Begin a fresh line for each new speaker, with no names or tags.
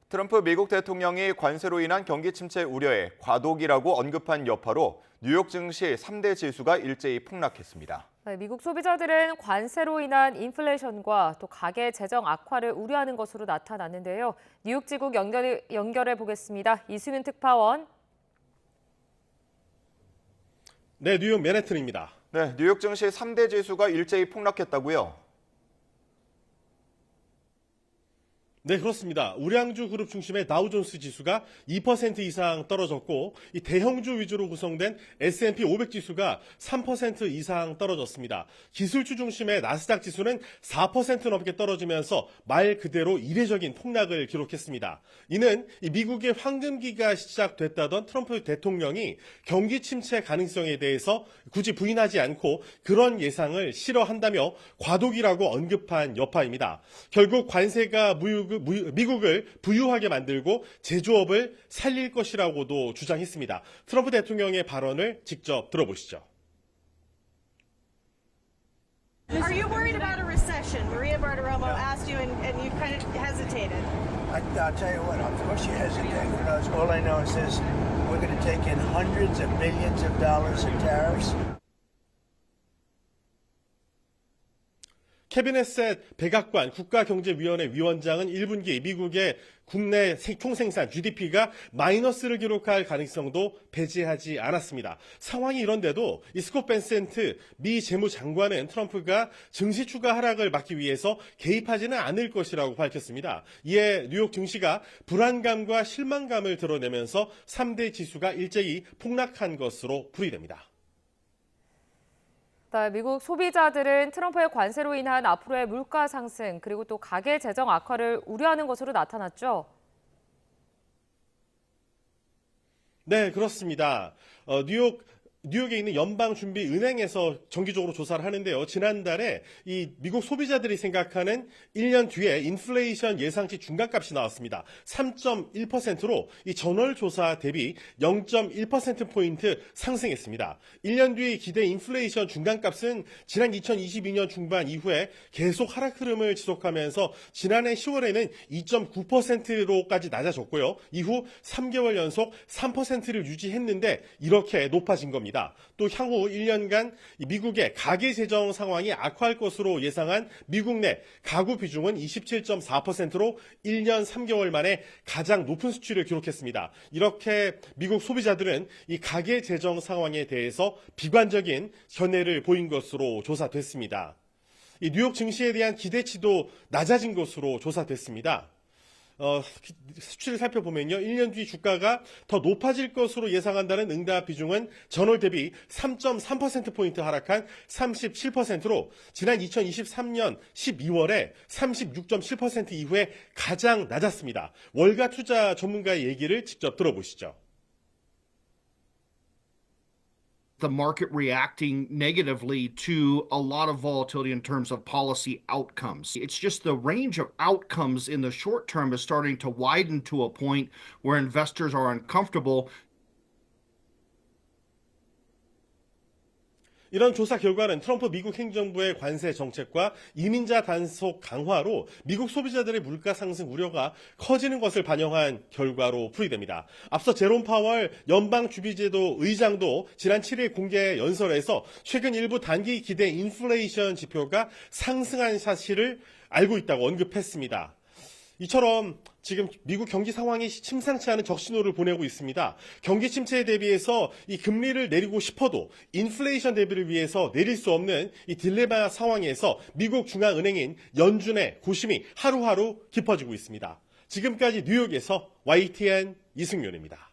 트럼프 미국 대통령이 관세로 인한 경기 침체 우려에 과도기라고 언급한 여파로 뉴욕 증시 3대 지수가 일제히 폭락했습니다.
미국 소비자들은 관세로 인한 인플레이션과 또 가계 재정 악화를 우려하는 것으로 나타났는데요. 뉴욕 지국 연결해 보겠습니다. 이승윤 특파원.
네, 뉴욕 맨해튼입니다.
네, 뉴욕 증시 3대 지수가 일제히 폭락했다고요?
네, 그렇습니다. 우량주 그룹 중심의 다우존스 지수가 2% 이상 떨어졌고 이 대형주 위주로 구성된 S&P 500 지수가 3% 이상 떨어졌습니다. 기술주 중심의 나스닥 지수는 4% 넘게 떨어지면서 말 그대로 이례적인 폭락을 기록했습니다. 이는 미국의 황금기가 시작됐다던 트럼프 대통령이 경기 침체 가능성에 대해서 굳이 부인하지 않고 그런 예상을 싫어한다며 과도기라고 언급한 여파입니다. 결국 관세가 미국을 부유하게 만들고 제조업을 살릴 것이라고도 주장했습니다. 트럼프 대통령의 발언을 직접 들어보시죠.
Are you worried about a recession? Maria Bartiromo asked you and you kind of hesitated.
I'll tell you what, of course you hesitate. Because all I know is this, we're going to take in hundreds of millions of dollars in tariffs.
케빈 헤셋 백악관 국가경제위원회 위원장은 1분기 미국의 국내 총생산 GDP가 마이너스를 기록할 가능성도 배제하지 않았습니다. 상황이 이런데도 이 스콧 벤센트 미 재무장관은 트럼프가 증시 추가 하락을 막기 위해서 개입하지는 않을 것이라고 밝혔습니다. 이에 뉴욕 증시가 불안감과 실망감을 드러내면서 3대 지수가 일제히 폭락한 것으로 풀이됩니다.
미국 소비자들은 트럼프의 관세로 인한 앞으로의 물가 상승 그리고 또 가계 재정 악화를 우려하는 것으로 나타났죠.
네, 그렇습니다. 뉴욕에 있는 연방준비은행에서 정기적으로 조사를 하는데요. 지난달에 이 미국 소비자들이 생각하는 1년 뒤에 인플레이션 예상치 중간값이 나왔습니다. 3.1%로 이 전월 조사 대비 0.1%포인트 상승했습니다. 1년 뒤 기대 인플레이션 중간값은 지난 2022년 중반 이후에 계속 하락 흐름을 지속하면서 지난해 10월에는 2.9%로까지 낮아졌고요. 이후 3개월 연속 3%를 유지했는데 이렇게 높아진 겁니다. 또 향후 1년간 미국의 가계 재정 상황이 악화할 것으로 예상한 미국 내 가구 비중은 27.4%로 1년 3개월 만에 가장 높은 수치를 기록했습니다. 이렇게 미국 소비자들은 이 가계 재정 상황에 대해서 비관적인 견해를 보인 것으로 조사됐습니다. 이 뉴욕 증시에 대한 기대치도 낮아진 것으로 조사됐습니다. 수치를 살펴보면요. 1년 뒤 주가가 더 높아질 것으로 예상한다는 응답 비중은 전월 대비 3.3%포인트 하락한 37%로 지난 2023년 12월에 36.7% 이후에 가장 낮았습니다. 월가 투자 전문가의 얘기를 직접 들어보시죠.
The market reacting negatively to a lot of volatility in terms of policy outcomes. It's just the range of outcomes in the short term is starting to widen to a point where investors are uncomfortable.
이런 조사 결과는 트럼프 미국 행정부의 관세 정책과 이민자 단속 강화로 미국 소비자들의 물가 상승 우려가 커지는 것을 반영한 결과로 풀이됩니다. 앞서 제롬 파월 연방주비제도 의장도 지난 7일 공개 연설에서 최근 일부 단기 기대 인플레이션 지표가 상승한 사실을 알고 있다고 언급했습니다. 이처럼 지금 미국 경기 상황이 심상치 않은 적신호를 보내고 있습니다. 경기 침체에 대비해서 이 금리를 내리고 싶어도 인플레이션 대비를 위해서 내릴 수 없는 이 딜레마 상황에서 미국 중앙은행인 연준의 고심이 하루하루 깊어지고 있습니다. 지금까지 뉴욕에서 YTN 이승윤입니다.